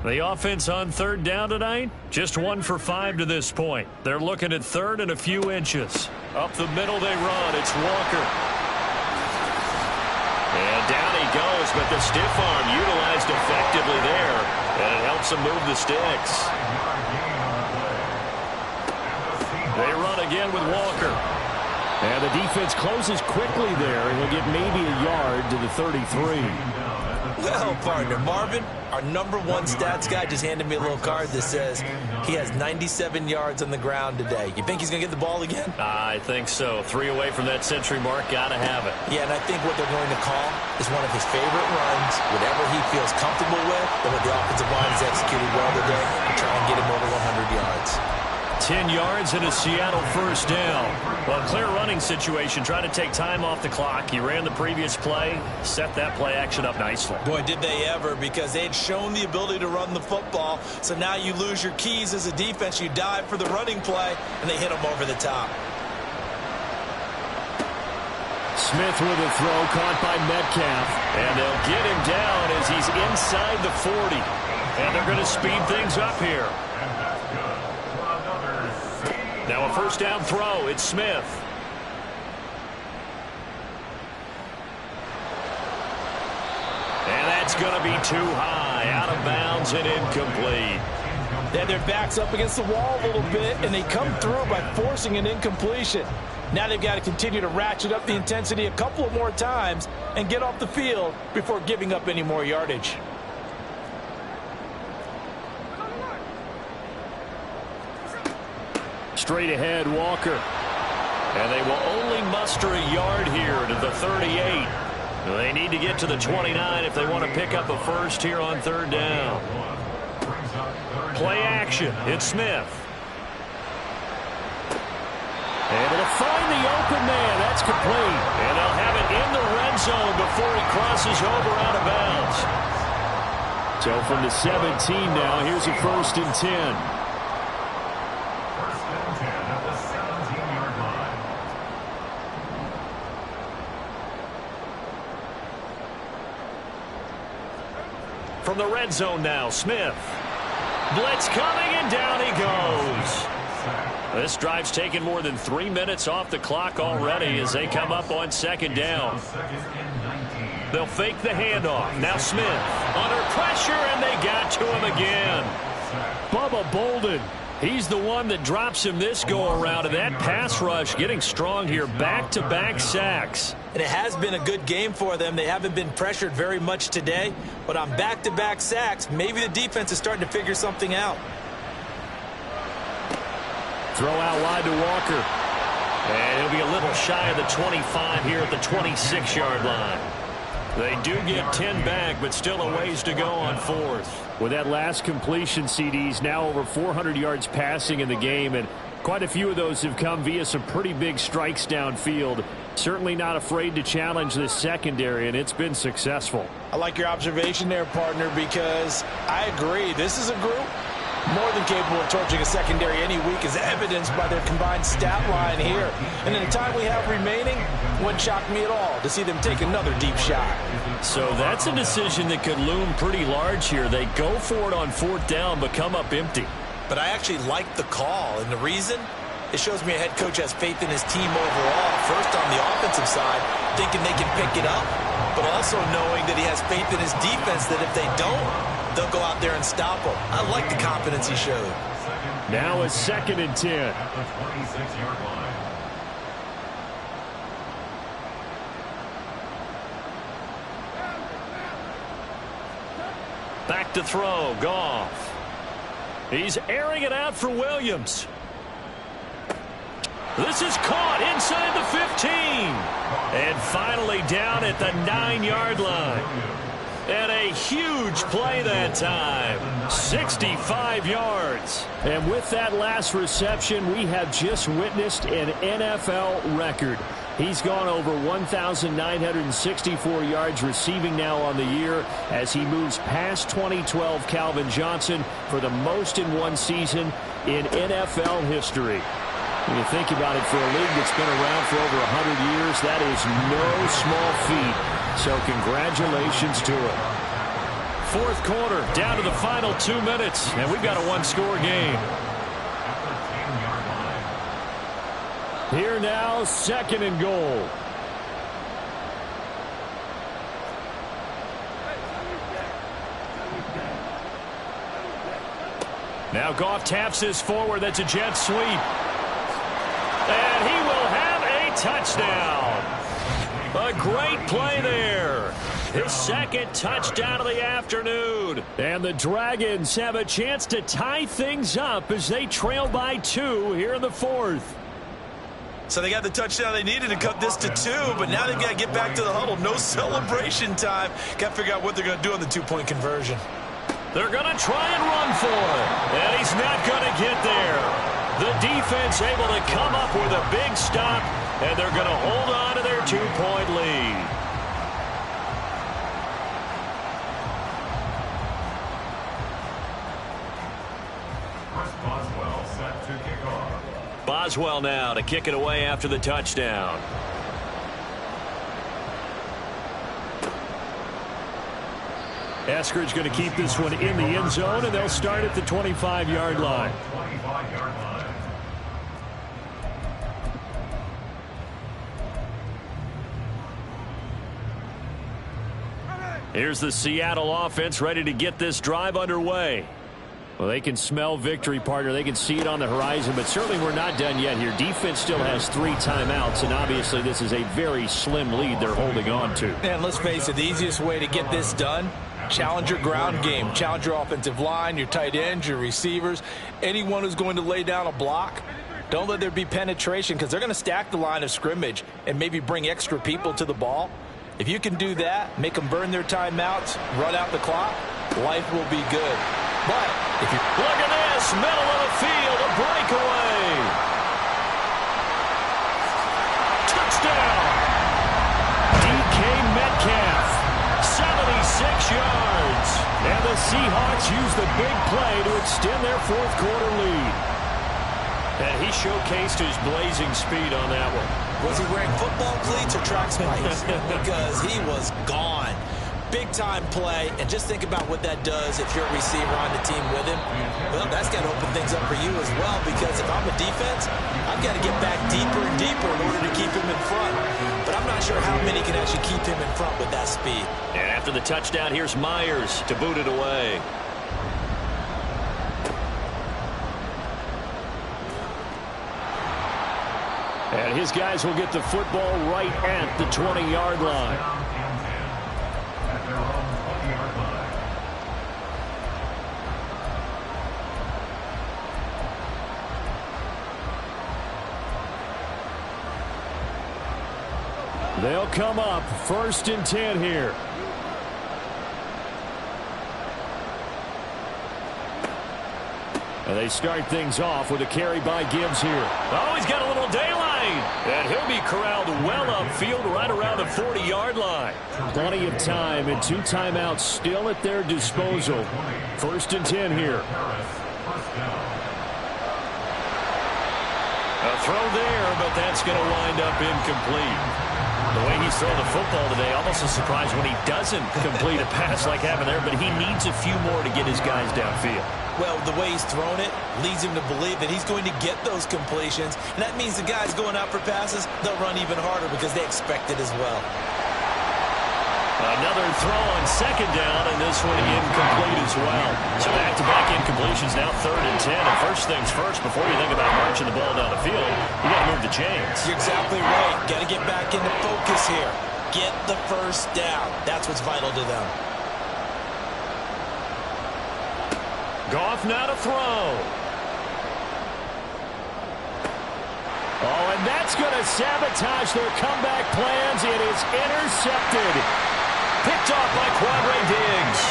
C: The offense on 3rd down tonight, just 1 for 5 to this point. They're looking at 3rd and a few inches. Up the middle they run. It's Walker. goes, but the stiff arm utilized effectively there, and it helps him move the sticks. They run again with Walker.
B: And the defense closes quickly there, and he'll get maybe a yard to the 33.
D: Well, partner, Marvin, our #1 stats guy, just handed me a little card that says he has 97 yards on the ground today. You think he's going to get the ball again?
C: I think so. 3 away from that century mark. Got to have it.
D: Yeah, and I think what they're going to call is one of his favorite runs, whatever he feels comfortable with, and what the offensive line has executed well today to try and get him over 100 yards.
C: 10 yards and a Seattle first down. Well, clear running situation. Try to take time off the clock. He ran the previous play, set that play action up nicely.
D: Boy, did they ever, because they'd shown the ability to run the football. So now you lose your keys as a defense. You dive for the running play, and they hit him over the top.
B: Smith with a throw caught by Metcalf.
C: And they'll get him down as he's inside the 40. And they're going to speed things up here. Now a first down throw. It's Smith. And that's going to be too high. Out of bounds and incomplete.
D: They had their backs up against the wall a little bit, and they come through by forcing an incompletion. Now they've got to continue to ratchet up the intensity a couple of more times and get off the field before giving up any more yardage.
B: Straight ahead, Walker.
C: And they will only muster a yard here to the 38. They need to get to the 29 if they want to pick up a first here on third down. Play action. It's Smith.
B: Able to find the open man. That's complete.
C: And they'll have it in the red zone before he crosses over out of bounds.
B: So from the 17 now, here's a 1st and 10.
C: From the red zone now, Smith. Blitz coming, and down he goes. This drive's taken more than 3 minutes off the clock already as they come up on second down. They'll fake the handoff. Now Smith under pressure, and they got to him again.
B: Bubba Bolden. He's the one that drops him this go-around, and that pass rush getting strong here. Back-to-back sacks.
D: And it has been a good game for them. They haven't been pressured very much today, but on back-to-back sacks, maybe the defense is starting to figure something out.
B: Throw out wide to Walker.
C: And he'll be a little shy of the 25 here at the 26-yard line. They do get 10 back, but still a ways to go on 4th.
B: With that last completion, CDs now over 400 yards passing in the game, and quite a few of those have come via some pretty big strikes downfield. Certainly not afraid to challenge this secondary, and it's been successful.
D: I like your observation there, partner, because I agree. This is a group more than capable of torching a secondary any week, as evidenced by their combined stat line here. And in the time we have remaining, wouldn't shock me at all to see them take another deep shot.
C: So that's a decision that could loom pretty large here. They go for it on 4th down, but come up empty.
D: But I actually like the call, and the reason? It shows me a head coach has faith in his team overall. First on the offensive side, thinking they can pick it up, but also knowing that he has faith in his defense that if they don't, they'll go out there and stop him. I like the confidence he showed.
B: Now a 2nd and 10.
E: At the 26-yard line.
C: Back to throw, Goff. He's airing it out for Williams. This is caught inside the 15. And finally down at the 9-yard line. And a huge play that time. 65 yards.
B: And with that last reception, we have just witnessed an NFL record. He's gone over 1,964 yards receiving now on the year as he moves past 2012 Calvin Johnson for the most in one season in NFL history. When you think about it, for a league that's been around for over 100 years, that is no small feat. So congratulations to him.
C: 4th quarter, down to the final 2 minutes, and we've got a one-score game.
B: Here now, 2nd and goal. Now Goff taps this forward. That's a jet sweep. And he will have a touchdown. A great play there. His second touchdown of the afternoon. And the Dragons have a chance to tie things up as they trail by 2 here in the 4th.
D: So they got the touchdown they needed to cut this to 2, but now they've got to get back to the huddle. No celebration time. Got to figure out what they're going to do on the 2-point conversion.
B: They're going to try and run for it. And he's not going to get there. The defense able to come up with a big stop, and they're going to hold on to their 2-point lead.
E: Boswell set to kick off.
B: Boswell now to kick it away after the touchdown. Eskridge going to keep this one in the end zone, and they'll start at the 25-yard line.
E: 25-yard line.
B: Here's the Seattle offense ready to get this drive underway. Well, they can smell victory, partner. They can see it on the horizon, but certainly we're not done yet here. Defense still has 3 timeouts, and obviously this is a very slim lead they're holding on to.
D: And let's face it, the easiest way to get this done, challenge your ground game. Challenge your offensive line, your tight ends, your receivers, anyone who's going to lay down a block. Don't let there be penetration because they're going to stack the line of scrimmage and maybe bring extra people to the ball. If you can do that, make them burn their timeouts, run out the clock, life will be good. But if you
B: look at this, middle of the field, a breakaway. Touchdown. DK Metcalf, 76 yards. And the Seahawks use the big play to extend their 4th quarter lead. And he showcased his blazing speed on that one.
D: Was he wearing football cleats or track spikes? Because he was gone. Big-time play, and just think about what that does if you're a receiver on the team with him. Well, that's got to open things up for you as well, because if I'm a defense, I've got to get back deeper and deeper in order to keep him in front. But I'm not sure how many can actually keep him in front with that speed.
B: And after the touchdown, here's Myers to boot it away. And his guys will get the football right at the 20-yard line.
E: At their own 20-yard line.
B: They'll come up 1st and 10 here. And they start things off with a carry by Gibbs here. Oh, he's got a little daylight. And he'll be corralled well upfield right around the 40-yard line. Plenty of time and 2 timeouts still at their disposal. 1st and 10 here. A throw there, but that's going to wind up incomplete. The way he's throwing the football today, almost a surprise when he doesn't complete a pass like happened there, but he needs a few more to get his guys downfield.
D: Well, the way he's thrown it leads him to believe that he's going to get those completions, and that means the guys going out for passes, they'll run even harder because they expect it as well.
B: Another throw on 2nd down, and this one incomplete as well. So back-to-back incompletions, now 3rd and 10. And first things first, before you think about marching the ball down the field, you got to move the chains.
D: You're exactly right. Got to get back into focus here. Get the first down. That's what's vital to them.
B: Goff now to throw. Oh, and that's going to sabotage their comeback plans. It is intercepted. Picked off by Quandre Diggs.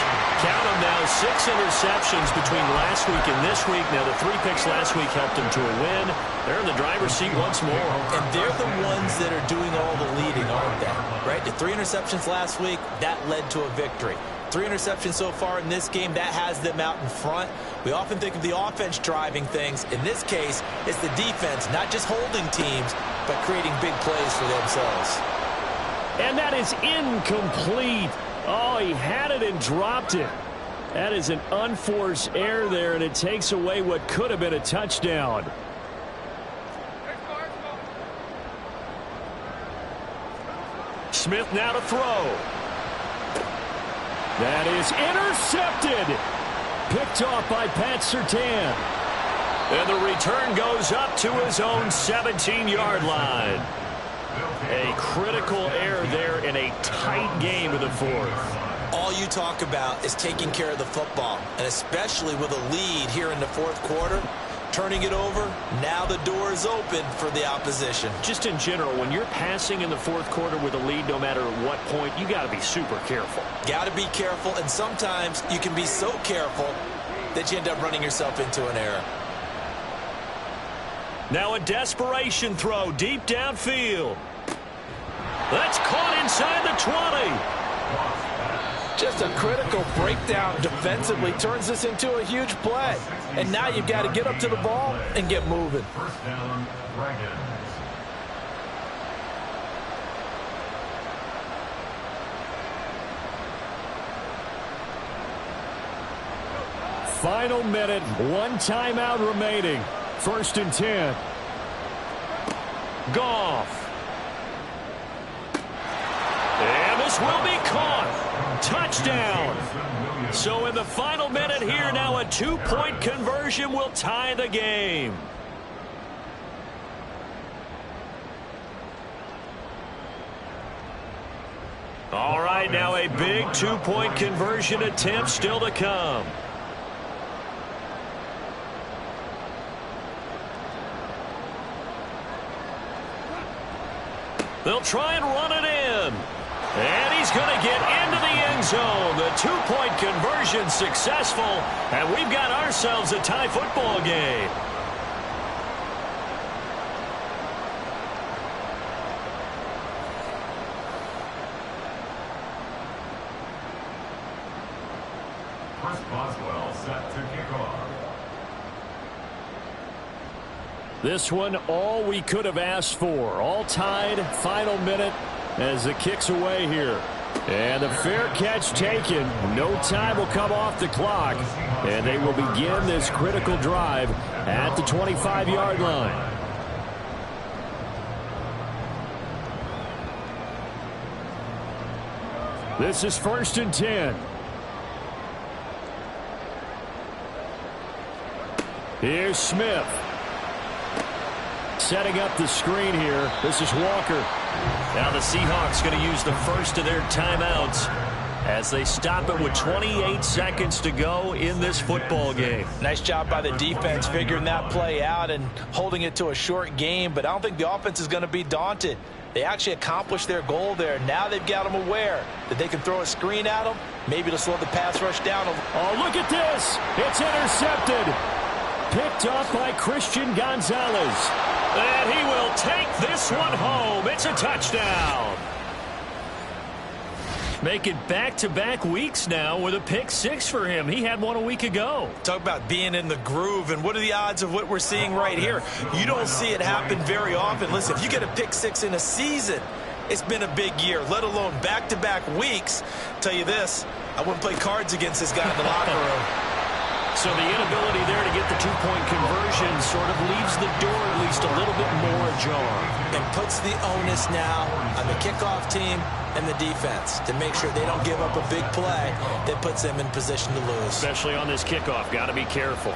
B: Count them now, 6 interceptions between last week and this week. Now, the 3 picks last week helped them to a win. They're in the driver's seat once more.
D: And they're the ones that are doing all the leading, aren't they? Right? The 3 interceptions last week, that led to a victory. 3 interceptions so far in this game, that has them out in front. We often think of the offense driving things. In this case, it's the defense, not just holding teams, but creating big plays for themselves.
B: And that is incomplete. Oh, he had it and dropped it. That is an unforced error there, and it takes away what could have been a touchdown. Smith now to throw. That is intercepted. Picked off by Pat Surtain.
C: And the return goes up to his own 17-yard line. A critical error there in a tight game in the fourth.
D: All you talk about is taking care of the football, and especially with a lead here in the fourth quarter. Turning it over, now the door is open for the opposition.
C: Just in general, when you're passing in the fourth quarter with a lead, no matter what point, you got to be super careful.
D: Got to be careful, and sometimes you can be so careful that you end up running yourself into an error.
C: Now a desperation throw deep downfield. That's caught inside the 20.
F: Just a critical breakdown defensively turns this into a huge play. And now you've got to get up to the ball and get moving.
E: First down, Dragons.
B: Final minute, one timeout remaining. 1st and 10.
C: Goff. And this will be caught. Touchdown. So in the final minute here, now a 2-point conversion will tie the game. All right, now a big 2-point conversion attempt still to come. They'll try and run it in. And he's going to get into the end zone. The 2-point conversion successful. And we've got ourselves a tie football game.
E: Chris Boswell set to kick off.
B: This one, all we could have asked for. All tied, final minute as the kick's away here. And the fair catch taken. No time will come off the clock. And they will begin this critical drive at the 25-yard line. This is 1st and 10. Here's Smith. Setting up the screen here. This is Walker.
C: Now the Seahawks going to use the first of their timeouts as they stop it with 28 seconds to go in this football game.
F: Nice job by the defense figuring that play out and holding it to a short game, but I don't think the offense is going to be daunted. They actually accomplished their goal there. Now they've got them aware that they can throw a screen at them, maybe to slow the pass rush down.
B: Oh, look at this. It's intercepted. Picked off by Christian Gonzalez.
C: And he will take this one home. It's a touchdown. Make it back-to-back weeks now with a pick six for him. He had one a week ago.
D: Talk about being in the groove, and what are the odds of what we're seeing right here? You don't see it happen very often. Listen, if you get a pick six in a season, it's been a big year, let alone back-to-back weeks. Tell you this, I wouldn't play cards against this guy in the locker room.
C: So the inability there to get the 2-point conversion sort of leaves the door at least a little bit more ajar.
D: And puts the onus now on the kickoff team and the defense to make sure they don't give up a big play that puts them in position to lose.
C: Especially on this kickoff. Got to be careful.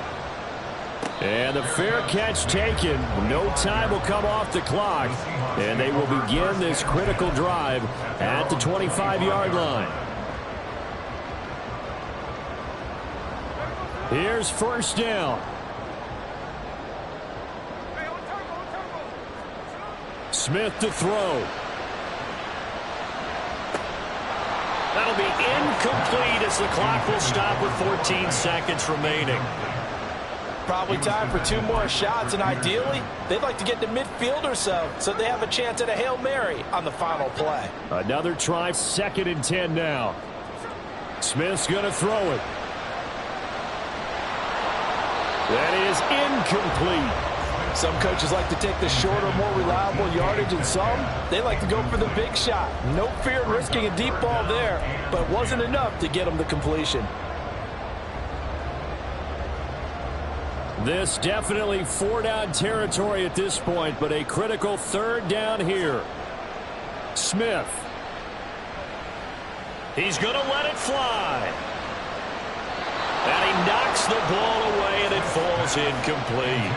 B: And the fair catch taken. No time will come off the clock. And they will begin this critical drive at the 25-yard line. Here's first down. Smith to throw.
C: That'll be incomplete as the clock will stop with 14 seconds remaining.
F: Probably time for 2 more shots, and ideally, they'd like to get to midfield or so they have a chance at a Hail Mary on the final play.
B: Another try, 2nd and 10 now. Smith's going to throw it. That is incomplete.
F: Some coaches like to take the shorter, more reliable yardage, and some, they like to go for the big shot. No fear in risking a deep ball there, but it wasn't enough to get them the completion.
B: This definitely 4-down territory at this point, but a critical 3rd down here. Smith.
C: He's going to let it fly. And he knocks the ball away, and it falls incomplete.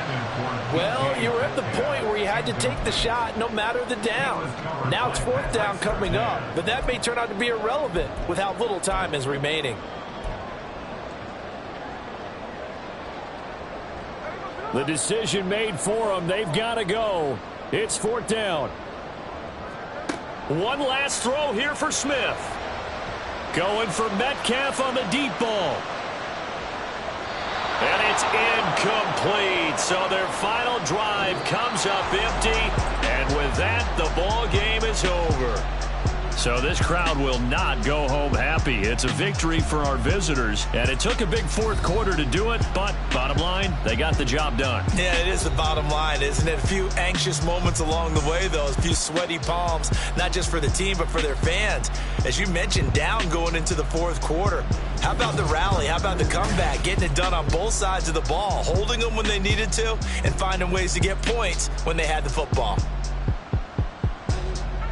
F: Well, you were at the point where you had to take the shot no matter the down. Now it's fourth down coming up, but that may turn out to be irrelevant with how little time is remaining.
B: The decision made for them. They've got to go. It's fourth down.
C: One last throw here for Smith. Going for Metcalf on the deep ball. And it's incomplete. So their final drive comes up empty. And with that, the ball game is over. So this crowd will not go home happy. It's a victory for our visitors, and it took a big fourth quarter to do it, but bottom line, they got the job done.
F: Yeah, it is the bottom line, isn't it? A few anxious moments along the way, though, a few sweaty palms, not just for the team, but for their fans. As you mentioned, down going into the fourth quarter. How about the rally? How about the comeback? Getting it done on both sides of the ball, holding them when they needed to, and finding ways to get points when they had the football.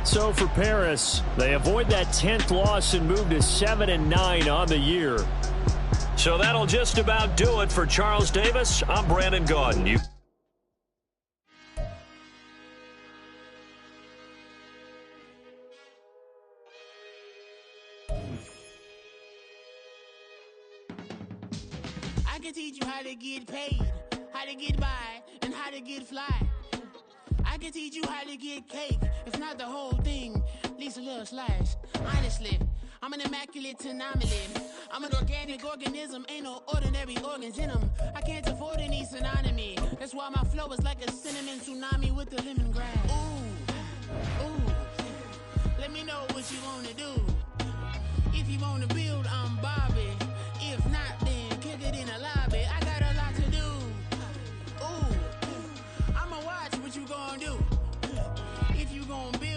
B: So for Paris, they avoid that 10th loss and move to 7-9 on the year.
C: So that'll just about do it for Charles Davis. I'm Brandon Gaudin.
G: I can teach you how to get paid, how to get by, and how to get fly. I can teach you how to get cake, if not the whole thing, at least a little slice. Honestly, I'm an immaculate anomaly. I'm an organic organism, ain't no ordinary organs in them. I can't afford any synonymy. That's why my flow is like a cinnamon tsunami with the lemongrass. Ooh, ooh, let me know what you wanna do. If you wanna build, I'm Bobby. If not, then kick it in the lobby. I got a lot to do. Ooh, I'ma watch what you gonna do. If you gonna build.